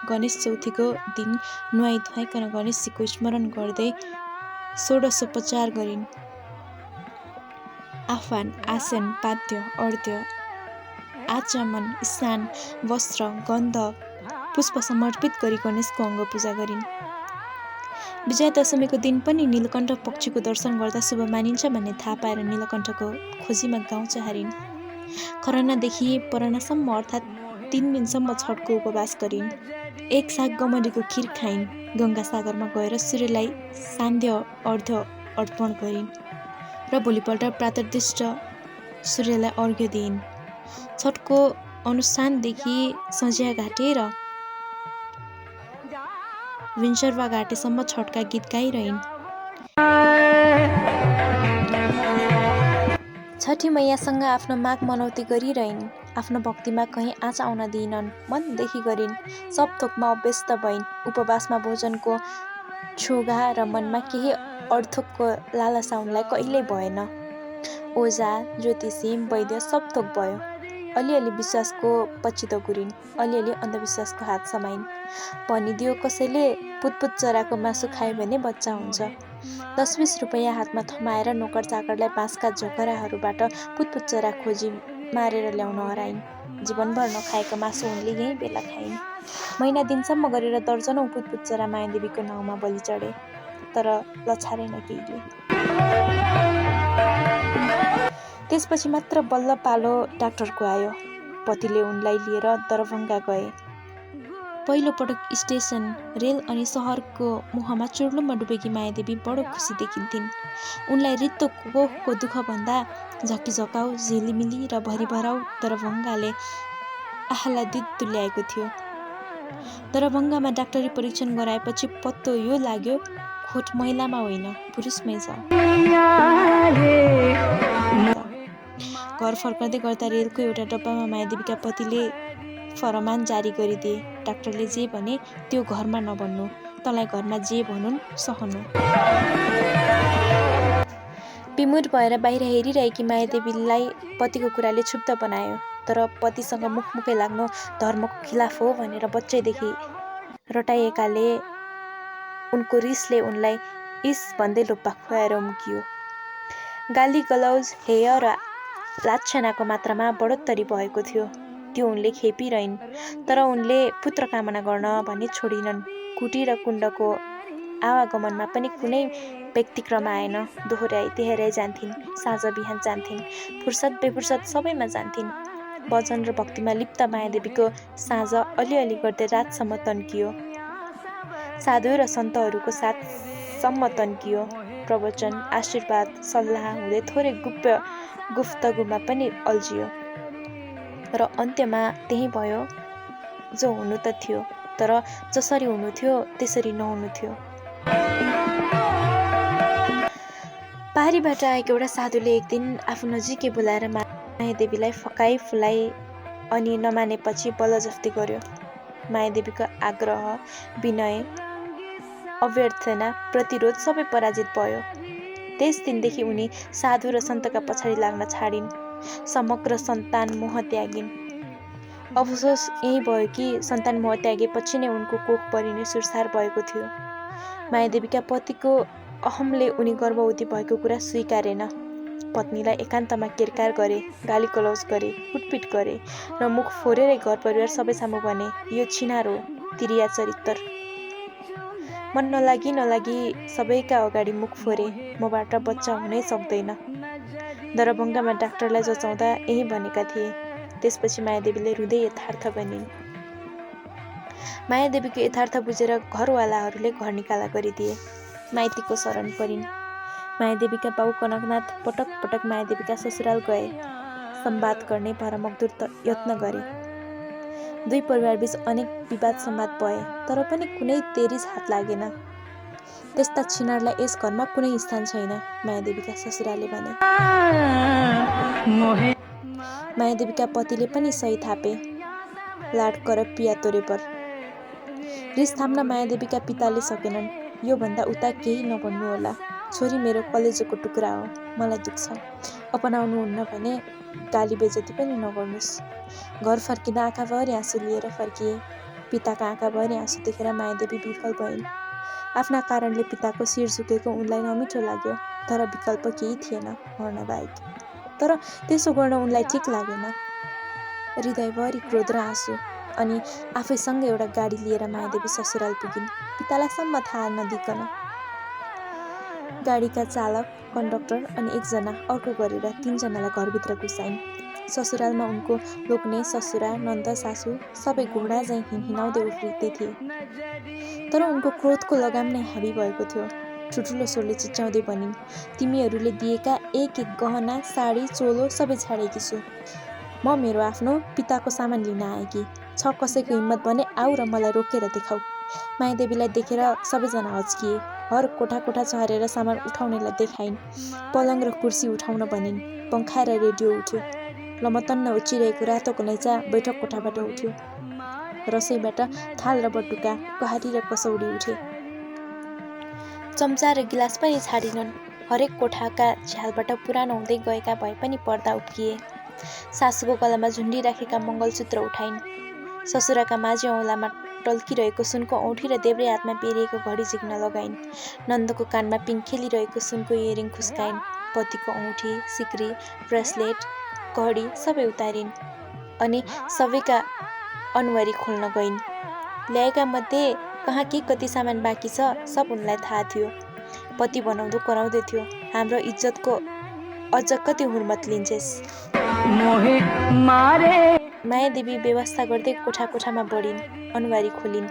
गणेश चौथीको दिन नुहाई धुवाइकन गणेशजीको स्मरण गर्दै षोडशोपचार गरिन्। आह्वान, आसन, पाद्य, अर्घ्य, आचमन, स्नान, वस्त्र, गन्ध, पुष्प समर्पित गरी गणेशको अङ्ग पूजा गरिन्। विजयादशमीको दिन पनि नीलकण्ठ पक्षीको दर्शन गर्दा शुभ मानिन्छ भन्ने थाहा पाएर नीलकण्ठको खोजीमा गाउँ चाहरिन्। खरनादेखि परनासम्म अर्थात् 3 दिनसम्म छठको उपवास गरिन्। एक साग गमरीको खिर खाइन्। गङ्गा सागरमा गएर सूर्यलाई सान्ध्य अर्घ्य अर्पण गरिन् र भोलिपल्ट प्रातर्दिष्ट सूर्यलाई अर्घ्य दिइन्। छठको अनुष्ठानदेखि सजिया घाटे र विन्सरवा घाटेसम्म छठका गीत गाइरहन्। छठी मैयासँग आफ्नो माग मनौती गरिरहन्। आफ्नो भक्तिमा कहीँ आँच आउन दिइनन्। मनदेखि गरिन्। सब थोकमा अभ्यस्त भइन्। उपवासमा भोजनको क्षुधा र मनमा केही अर्थको लालसा उनलाई कहिल्यै भएन। ओझा, ज्योतिषी, वैद्य सब थोक भयो। अलिअलि विश्वासको पछि दगुरिन्। अलिअलि अन्धविश्वासको हात समाइन्। भनिदियो कसैले पुतपुत चराको मासु खायो भने बच्चा हुन्छ। 10-20 रुपैयाँ हातमा थमाएर नोकर चाकरलाई बाँसका झोकराहरूबाट पुतपुत चरा खोजी मारेर ल्याउन हराइन्। जीवनभर नखाएको मासु उनले यही बेला खाइन्। महिना दिनसम्म गरेर दर्जनौं पुतपुत चरा मायादेवीको नाउँमा बलि चढे। तर लछारेन केहीले। त्यसपछि मात्र बल्ल पालो डाक्टरको आयो। पतिले उनलाई लिएर दरभङ्गा गए। पहिलो पटक स्टेसन, रेल अनि सहरको मुखमा चुर्लुममा डुबेकी मायादेवी बडो खुसी देखिन्थिन्। उनलाई रित्तो कोखको दुःखभन्दा झकिझकाउ, झिलिमिली र भरिभराउ दरभङ्गाले आह्लादित तुल्याएको थियो। दरभङ्गामा डाक्टरी परीक्षण गराएपछि पत्तो यो लाग्यो खोट महिलामा होइन, पुरुषमै छ। घर फर्कँदै गर्दा रेलको एउटा डब्बामा मायादेवीका पतिले फरमान जारी गरिदिए। डाक्टरले जे भने त्यो घरमा नभन्नु, तँलाई घरमा जे भनुन् सहनु। विमुड भएर बाहिर हेरिरहेकी मायादेवीलाई पतिको कुराले क्षुब्ध बनायो। तर पतिसँग मुखमुखै लाग्नु धर्मको खिलाफ हो भनेर बच्चैदेखि रटाइएकाले उनको रिसले उनलाई इस भन्दै लोप्पा खुवाएर उम्कियो। गाली गलौज, हेय र लाछनाको मात्रामा बढोत्तरी भएको थियो। त्यो उनले खेपिरहन्। तर उनले पुत्र कामना गर्न भने छोडिनन्। कुटी र कुण्डको आवागमनमा पनि कुनै व्यतिक्रम आएन। दोहोर्याई तेह्राइ जान्थिन्। साँझ बिहान जान्थिन्। फुर्सद बेफुर्सद सबैमा जान्थिन्। भजन र भक्तिमा लिप्त मायादेवीको साँझ अलिअलि गर्दै रातसम्म तन्कियो। साधु र सन्तहरूको साथसम्म तन्कियो। प्रवचन, आशीर्वाद, सल्लाह हुँदै थोरै गुफ्तगुमा पनि अल्झियो। र अन्त्यमा त्यही भयो जो हुनु त थियो, तर जसरी हुनु थियो त्यसरी नहुनु थियो। पारीबाट आएको एउटा साधुले एक दिन आफू नजिकै बोलाएर मायादेवीलाई फकाई फुलाई अनि नमानेपछि बलजफ्ती गर्यो। मायादेवीको आग्रह, विनय, अभ्यर्थना, प्रतिरोध सबै पराजित भयो। त्यस दिनदेखि उनी साधु र सन्तका पछाडि लाग्न छाडिन्। समग्र सन्तान मोह त्यागिन्। अफसोस यही भयो कि सन्तान मोह त्यागेपछि नै उनको कोख परिने सुरसार भएको थियो। मायादेवीका पतिको अहमले उनी गर्भवती भएको कुरा स्वीकारेन। पत्नीलाई एकान्तमा केरकार गरे, गाली गलौज गरे, कुटपिट गरे र मुख फोरेरै घर परिवार सबै सामु भने, यो छिनार हो, तिरिया चरित्र। मन नलागी सबैका अगाडि मुख फोरे, मबाट बच्चा हुनै सक्दैन। दरभङ्गामा डाक्टरलाई जचाउँदा यही भनेका थिए। त्यसपछि मायादेवीले रुँदै यथार्थ बनिन्। मायादेवीको यथार्थ बुझेर घरवालाहरूले घर निकाला गरिदिए। माइतीको शरण परिन्। मायादेवीका बाउ कनकनाथ पटक पटक मायादेवीका ससुराल गए। संवाद गर्ने परमदूर यत्न गरे। दुई परिवारबीच अनेक विवाद संवाद भए, तर पनि कुनै तेरिज हात लागेन। त्यस्ता छिनारलाई यस घरमा कुनै स्थान छैन, मायादेवीका ससुराले भने। मायादेवीका पतिले पनि सही थापे। लाड कर पिया तोरे पर। रिस थाम्न मायादेवीका पिताले सकेनन्। यो भन्दा उता केही नभन्नु होला। छोरी मेरो कलेजोको टुक्रा हो, मलाई दुख्छ। अपनाउनुहुन्न भने गाली बेजती पनि नगर्नुस्। घर फर्किँदा आँखाभरि आँसु लिएर फर्किए। पिताका आँखाभरि आँसु देखेर मायादेवी विफल भइन्। आफ्ना कारणले पिताको शिर झुकेको उनलाई नमिठो लाग्यो, तर विकल्प केही थिएन मर्न बाहेक। तर त्यसो गर्न उनलाई ठिक लागेन। हृदयभरि क्रोध र आँसु। अनि आफैसँग एउटा गाडी लिएर मायादेवी ससुराल पुगिन्, पितालाई सम्म थाहा नदिकन। गाडीका चालक, कन्डक्टर अनि एकजना अर्को गरेर 3 जनालाई घरभित्र घुसाइन्। ससुरालमा उनको लोग्ने, ससुरा, नन्द, सासु सबै घोडा झैँ हिँडाउँदै उफ्रिँदै थिए। तर उनको क्रोधको लगाम नै हाबी भएको थियो। ठुल्ठुलो स्वरले चिच्याउँदै भनिन्, तिमीहरूले दिएका एक गहना, साडी, चोलो सबै छाडेकी छु। म मेरो आफ्नो पिताको सामान लिन आएकी। छ कसैको हिम्मत भने आऊ र मलाई रोकेर देखाऊ। मायादेवीलाई देखेर सबैजना हच्किए। हर कोठा चहरेर सामान उठाउनेलाई देखाइन्। पलङ र कुर्सी उठाउन भनिन्। पङ्खा र रेडियो उठ्यो। लमतन्न उचिरहेको रातो गलैँचा बैठक कोठाबाट उठ्यो। रसोईबाट थाल र बटुका, कहारी र कसौडी उठे। चम्चा र गिलास पनि छाडिनन्। हरेक कोठाका झ्यालबाट पुरानो हुँदै गएका भए पनि पर्दा उक्किए। सासूको गलामा झुन्डिराखेका मङ्गलसूत्र उठाइन्। ससुराका माझी औँलामा टल्किरहेको सुनको औँठी र देब्रे हातमा बेरिएको घडी झिक्न लगाइन्। नन्दको कानमा पिङ खेलिरहेको सुनको इयरिङ खुस्काइन्। पतिको औँठी, सिक्री, ब्रेसलेट, घडी सबै उतारिन्। अनि सबैका अनुहारी खोल्न गइन्। ल्याएका मध्ये कहाँ के कति सामान बाँकी छ सब उनलाई थाहा थियो। पति बनाउँदो कराउँदै थियो, हाम्रो इज्जतको अझ कति हुर्मत लिन्छेस्। मायादेवी व्यवस्था गर्दै कोठामा बढिन्, अनुहारी खोलिन्।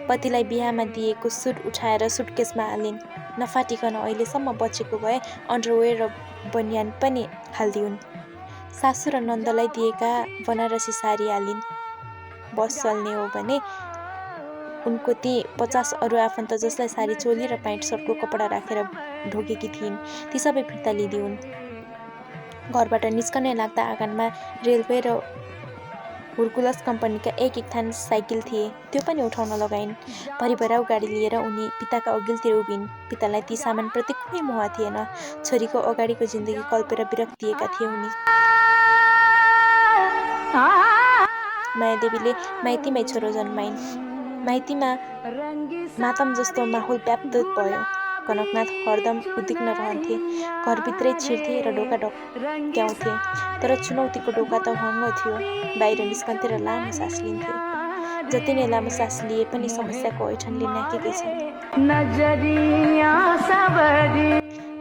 पतिलाई बिहामा दिएको सुट उठाएर सुटकेसमा हालिन्। नफाटिकन अहिलेसम्म बचेको भए अन्डरवेयर र बनियान पनि हालिदिउन्। सासु र नन्दलाई दिएका बनारसी साडी हालिन्। बस चल्ने हो भने उनको ती 50 अरू आफन्त जसलाई साडी, चोली र प्यान्ट सर्टको कपडा राखेर ढोकेकी थिइन्, ती सबै फिर्ता लिदिउन्। घरबाट निस्कनै लाग्दा आँगनमा रेलवे र हुर्कुलस कम्पनीका एक थान साइकल थिए, त्यो पनि उठाउन लगाइन्। भरिभराउ गाडी लिएर उनी पिताका अघिल्तिर उभिन्। पितालाई ती सामानप्रति कुनै मोह थिएन। छोरीको अगाडिको जिन्दगी कल्पेर विरक्तिएका थिए उनी। मायादेवीले माइतीमै छोरो जन्माइन्। माइतीमा मातम जस्तो माहौल व्याप्त भयो। कनकनाथ हरदम उद्विग्न रहन्थे। घरभित्रै छिर्थे र ढोका ढक्क्याउँथे। तर चुनौतीको ढोका त हङ्ग थियो। बाहिर निस्कन्थे र लामो सास लिन्थे। जति नै लामो सास लिए पनि समस्याको ऐठनले न्याकेकै छ।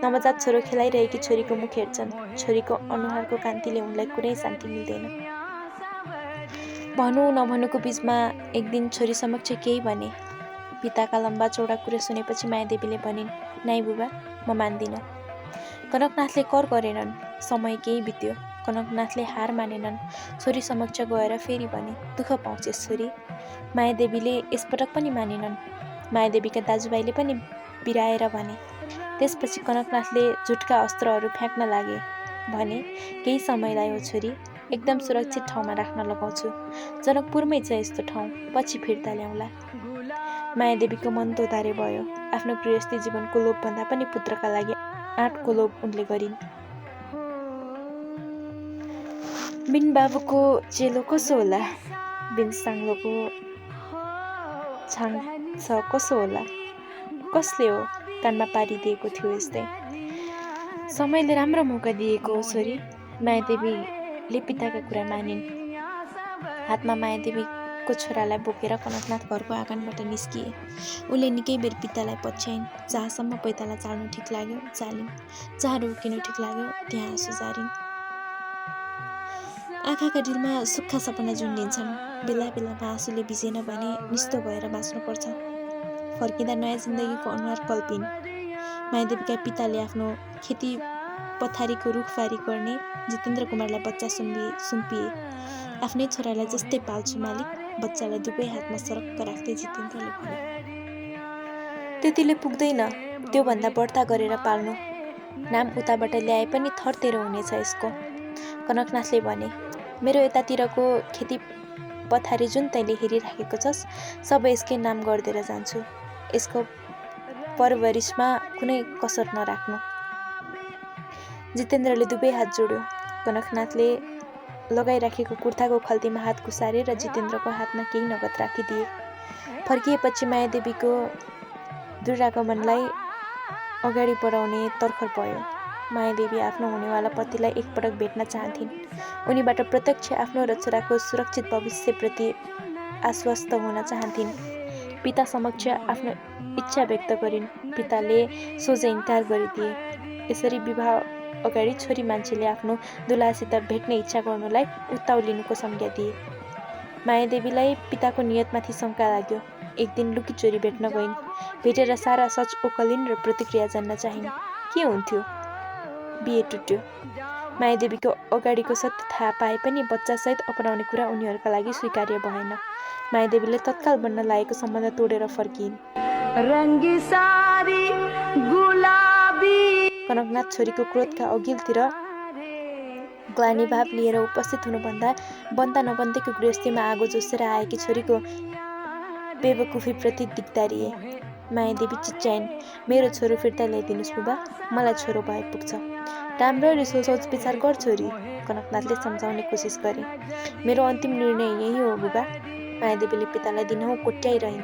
नवजात छोरो खेलाइरहेकी छोरीको मुख हेर्छन्। छोरीको अनुहारको कान्तिले उनलाई कुनै शान्ति मिल्दैन। भनौँ नभनुको बीचमा एक दिन छोरी समक्ष केही भने। पिताका लम्बा चौडा कुरा सुनेपछि मायादेवीले भनिन्, नाइ बुबा, म मान्दिनँ। कनकनाथले कर गरेनन्। समय केही बित्यो। कनकनाथले हार मानेनन्। छोरी समक्ष गएर फेरि भने, दुःख पाउँछेस् छोरी। मायादेवीले यसपटक पनि मानेनन्। मायादेवीका दाजुभाइले पनि बिराएर भने। त्यसपछि कनकनाथले झुटका अस्त्रहरू फ्याँक्न लागे। भने, केही समयलाई हो छोरी, एकदम सुरक्षित ठाउँमा राख्न लगाउँछु। जनकपुरमै छ यस्तो ठाउँ, पछि फिर्ता ल्याउँला। मायादेवीको मन दोधारे भयो। आफ्नो गृहस्थी जीवनको लोभभन्दा पनि पुत्रका लागि आँटको लोभ उनले गरिन्। बिन बाबुको चेलो कसो होला? बिन साङ्लोको छाङ छ कसो होला? कसले हो कानमा पारिदिएको थियो यस्तै? समयले राम्रो मौका दिएको हो छोरी। मायादेवीले पिताका कुरा मानिन्। हातमा मायादेवीको छोरालाई बोकेर कनकनाथ घरको आँगनबाट निस्किए। उनले निकै बेर पितालाई पछ्याइन्। जहाँसम्म पैताला चाल्नु ठिक लाग्यो चालिन्, जहाँ रोकिनु ठिक लाग्यो त्यहाँ आँसु झारिन्। आँखाका डिलमा सुक्खा सपना झुन्डिन्छन्। बेला बेलामा आँसुले भिजेन भने निस्तो भएर बाँच्नुपर्छ। फर्किँदा नयाँ जिन्दगीको अनुहार कल्पिन्। मायादेवीका पिताले आफ्नो खेती पथारीको रुखबारी गर्ने जितेन्द्र कुमारलाई बच्चा सुम्पिए। आफ्नै छोरालाई जस्तै पाल्छु मालिक, बच्चालाई दुवै हातमा सरक्क राख्दै जितेन्द्रले भने। त्यतिले पुग्दैन, त्योभन्दा बढ्ता गरेर पाल्नु। नाम उताबाट ल्याए पनि थरतेरो हुनेछ यसको। कनकनाथले भने, मेरो यतातिरको खेती पथारी जुन तैँले हेरिराखेको छस्, सबै यसकै नाम गरिदिएर जान्छु। यसको परवरिशमा कुनै कसर नराख्नु। जितेन्द्रले दुवै हात जोड्यो। कनकनाथले लगाइराखेको कुर्ताको खल्तीमा हात घुसारे र जितेन्द्रको हातमा केही नगद राखिदिए। फर्किएपछि मायादेवीको दुरागमनलाई अगाडि बढाउने तर्खर भयो। मायादेवी आफ्नो हुनेवाला पतिलाई एकपटक भेट्न चाहन्थिन्। उनीबाट प्रत्यक्ष आफ्नो र छोराको सुरक्षित भविष्यप्रति आश्वस्त हुन चाहन्थिन्। पिता समक्ष आफ्नो इच्छा व्यक्त गरिन्। पिताले सोझै इन्कार गरिदिए। यसरी विवाह अगाडि छोरी मान्छेले आफ्नो दुलासित भेट्ने इच्छा गर्नुलाई उत्ताउलिनुको संज्ञा दिए। मायादेवीलाई पिताको नियतमाथि शङ्का लाग्यो। एक दिन लुकीचोरी भेट्न गइन्। भेटेर सारा सच ओकलिन् र प्रतिक्रिया जान्न चाहिन्। के हुन्थ्यो? बिहे टुट्यो। मायादेवीको अगाडिको सत्य थाहा पाए पनि बच्चासहित अपनाउने कुरा उनीहरूका लागि स्वीकार्य भएन। मायादेवीले तत्काल बन्न लागेको सम्बन्ध तोडेर फर्किन्। कनकनाथ छोरीको क्रोधका अघिल्तिर ग्लानि भाव लिएर उपस्थित हुनुभन्दा बन्दा नबन्दैको गृहस्थीमा आगो जोसेर आएकी छोरीको बेवकुफीप्रति दिगदारिए। मायादेवी चिच्याइन्, मेरो छोरो फिर्ता ल्याइदिनुहोस् बुबा, मलाई छोरो भए पुग्छ। राम्ररी सोच विचार गर छोरी, कनकनाथले सम्झाउने कोसिस गरे। मेरो अन्तिम निर्णय यही हो बुबा। मायादेवीले पितालाई दिनहुँ कोट्याइरहन्।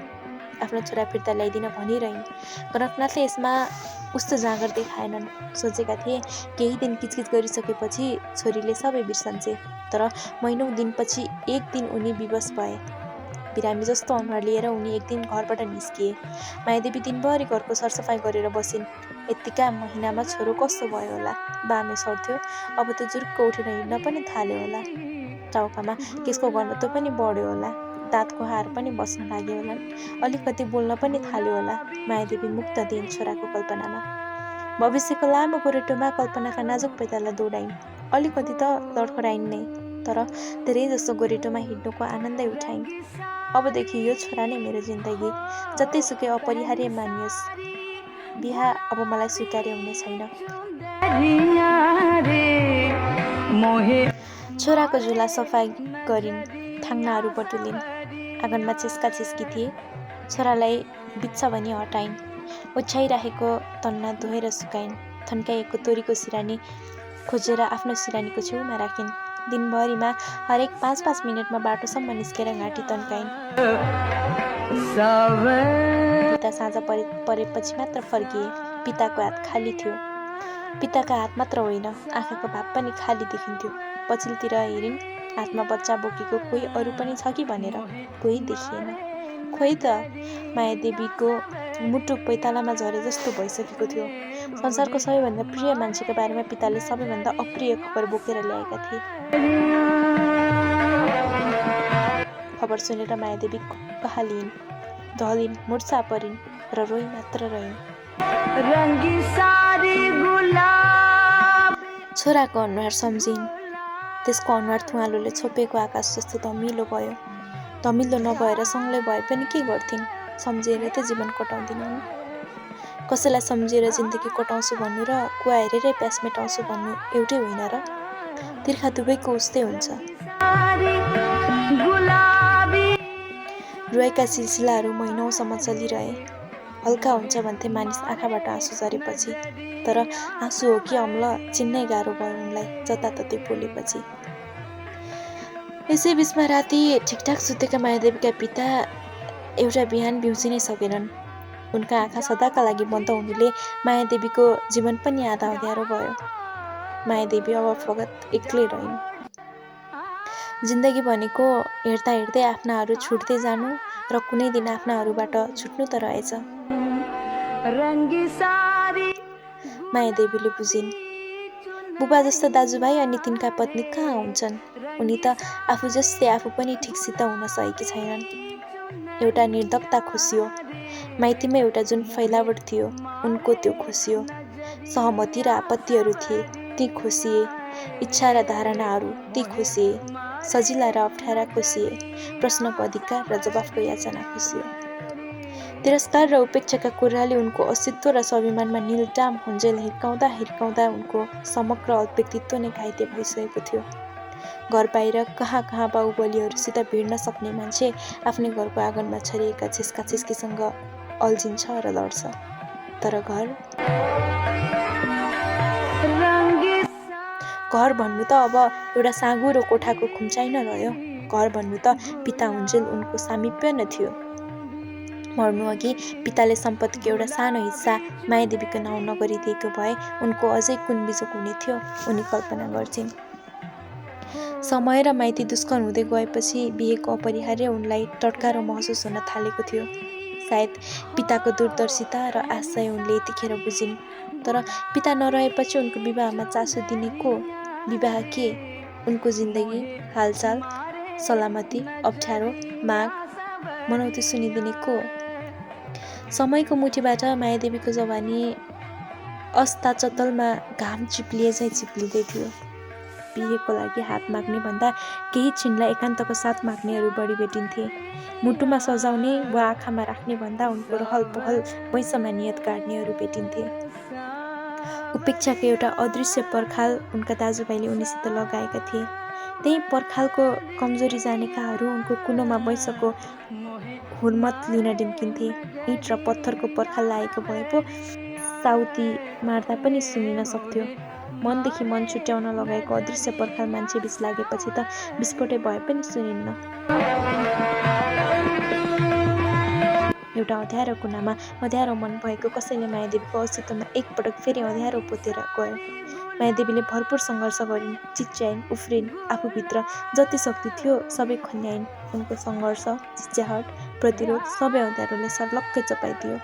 आफ्नो छोरा फिर्ता ल्याइदिन भनिरहन्। कनकनाथले यसमा उस्तो जाँगर देखाएनन्। सोचेका थिए केही दिन किचकिच गरिसकेपछि छोरीले सबै बिर्सन्छे। तर महिनौँ दिनपछि एक दिन उनी विवश भए। बिरामी जस्तो अनुहार लिएर उनी एक दिन घरबाट निस्किए। मायादेवी दिनभरि घरको सरसफाइ गरेर बसिन्। यत्तिका महिनामा छोरो कस्तो भयो होला? बामे सर्थ्यो, अब त जुरुक्क उठेर हिँड्न पनि थाल्यो होला। टाउकामा केसको घनत्व पनि बढ्यो होला। दाँतको हार पनि बस्न लाग्यो होला। अलिकति बोल्न पनि थाल्यो होला। मायादेवी मुक्त दिइन् छोराको कल्पनामा। भविष्यको लामो गोरेटोमा कल्पनाका नाजुक पैताला दौडाइन्। अलिकति त लडखडाइन् नै, तर धेरै जसो गोरेटोमा हिँड्नुको आनन्दै उठाइन्। अबदेखि यो छोरा नै मेरो जिन्दगी, जतिसुकै अपरिहार्य मानियोस्। बिहा अब मलाई स्वीकार्य हुने छैन। छोराको झोला सफाइ गरिन्। थाङ्नाहरू बटुलिन्। आँगनमा चेस्का चेस्की थिए। छोरालाई बित्छ भनी हटाइन्। ओछ्याइराखेको तन्ना धोएर सुकाइन्। थन्काइएको तोरीको सिरानी खोजेर आफ्नो सिरानीको छेउमा राखिन्। दिनभरिमा हरेक 5-5 मिनटमा बाटोसम्म निस्केर घाँटी तन्काइन्। पिता साँझ परेपछि मात्र फर्किए। पिताको हात खाली थियो। पिताका हात मात्र होइन, आँखाको भाव पनि खाली देखिन्थ्यो। पछिल्तिर हेरिन्, हातमा बच्चा बोकेको कोही अरू पनि छ कि भनेर। कोही देखिएन। खोइ त, मायादेवीको मुटु पैतालामा झरे जस्तो भइसकेको थियो। संसारको सबैभन्दा प्रिय मान्छेको बारेमा पिताले सबैभन्दा अप्रिय खबर बोकेर ल्याएका थिए। खबर सुनेर मायादेवी कहालिन्, ढलिन्, मुर्छा परिन् र रोइ मात्र रहिन्। छोराको अनुहार सम्झिन्। त्यसको अनुहार थुवालोले छोपेको आकाश जस्तो धमिलो भयो। धमिलो नभएर सँगै भए पनि के गर्थिन्? सम्झेर त जीवन कटाउँदिनन्। कसैलाई सम्झेर जिन्दगी कटाउँछु भन्नु र कुवा हेरेरै प्यास मेटाउँछु भन्नु एउटै होइन र? तिर्खा दुवैको उस्तै हुन्छ। रुवाइका सिलसिलाहरू महिनौसम्म चलिरहे। हल्का हुन्छ भन्थे मानिस आँखाबाट आँसु झरेपछि। तर आँसु हो कि अम्ल चिन्नै गाह्रो भयो उनलाई जताततै बोलेपछि। यसै बिचमा राति ठिकठाक सुतेका मायादेवीका पिता एउटा बिहान बिउजिनै सकेनन्। उनका आँखा सदाका लागि बन्द हुनुले मायादेवीको जीवन पनि आधा अँध्यारो भयो। मायादेवी अब फगत एक्लै रहिन्। जिन्दगी भनेको हेर्दा हेर्दै आफ्नाहरू छुट्दै जानु र कुनै दिन आफ्नाहरूबाट छुट्नु त रहेछ। मायादेवीले बुझिन्। बुबा जस्ता दाजुभाइ अनि तिनका पत्नी कहाँ हुन्छन्? उनी त आफू जस्तै आफू पनि ठिकसित हुन सकेकी छैनन्। एउटा निर्धक्ता खोसियो। माइतीमा एउटा जुन फैलावट थियो, उनको त्यो खोसियो। सहमति र आपत्तिहरू थिए, ती खोसिए। इच्छा र धारणाहरू, ती खोसिए। सजिला र अप्ठ्यारा खोसिए। प्रश्नको अधिकार र जवाफको याचना खोसियो। तिरस्कार र उपेक्षाका कुराले उनको अस्तित्व र स्वाभिमानमा निलटाम हुन्जेल हिर्काउँदा हिर्काउँदा उनको समग्र व्यक्तित्व नै घाइते भइसकेको थियो। घर बाहिर कहाँ कहाँ बाहुबलीहरूसित भिड्न सक्ने मान्छे आफ्नै घरको आँगनमा छरिएका छेस्का छेस्कीसँग अल्झिन्छ र लड्छ। तर घर भन्नु त अब एउटा साँगुरो कोठाको खुम्चाइ न रह्यो। घर भन्नु त पिता हुन्जेल उनको सामिप्य न थियो। मर्नुअघि पिताले सम्पत्तिको एउटा सानो हिस्सा मायादेवीको नाउँ नगरिदिएको भए उनको अझै कुन बिजोग हुने थियो उनी कल्पना गर्छिन्। समय र माइती दुश्मन हुँदै गएपछि बिहेको अपरिहार्य उनलाई टटकारो महसुस हुन थालेको थियो। सायद पिताको दूरदर्शिता र आशय उनले यतिखेर बुझिन्। तर पिता नरहेपछि उनको विवाहमा चासो दिने को? विवाह के? उनको जिन्दगी, हालचाल, सलामती, अप्ठ्यारो, माग, मनौती सुनिदिने को? समयको मुठीबाट मायादेवीको जवानी अस्ताचतलमा घाम चिप्लिए झैँ चिप्लिँदै थियो। बिहेको लागि हात माग्ने भन्दा केही छिनलाई एकान्तको साथ माग्नेहरू बढी भेटिन्थे। मुटुमा सजाउने वा आँखामा राख्ने भन्दा उनको रहल पहल वैँसमा नियत गाड्नेहरू भेटिन्थे। उपेक्षाको एउटा अदृश्य पर्खाल उनका दाजुभाइले उनीसित लगाएका थिए। त्यही पर्खालको कमजोरी जानेकाहरू उनको कुनोमा वैँसको हुर्मत लिन ढिम्किन्थे। इँट र पत्थरको पर्खाल लागेको भए पो साउती मार्दा पनि सुनिन सक्थ्यो। मनदेखि मन छुट्याउन लगाएको अदृश्य पर्खाल मान्छे बीच लागेपछि त विस्फोटै भए पनि सुनिन्न। एउटा अँध्यारो कुनामा अँध्यारो मन भएको कसैले मायादेवीको अस्तित्वमा एकपटक फेरि अँध्यारो पोतेर गयो। मायादेवीले भरपुर सङ्घर्ष गरिन्, चिच्याइन्, उफ्रिन्, आफूभित्र जति शक्ति थियो सबै खन्याइन्। उनको सङ्घर्ष, चिच्याहट, प्रतिरोध सबै अँध्यारोले सर्लक्कै चपाइदियो।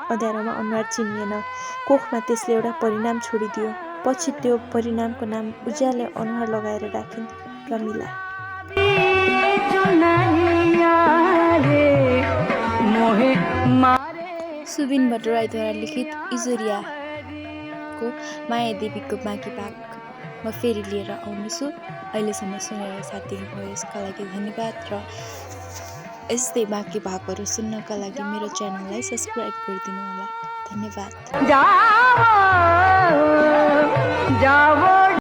अँध्यारोमा अनुहार चिनिएन। कोखमा त्यसले एउटा परिणाम छोडिदियो। पछि त्यो परिणामको नाम उज्याले अनुहार लगाएर राखिन्, प्रमिला। सुबिन भट्टराईद्वारा लिखित इजोरियाको मायादेवीको बाँकी भाग म फेरि लिएर आउनेछु। अहिलेसम्म सुनेर साथ दिनुभयो यसका लागि धन्यवाद र यस्तै बाँकी भागहरू सुन्नका लागि मेरो च्यानललाई सब्सक्राइब गरिदिनु होला। धन्यवाद।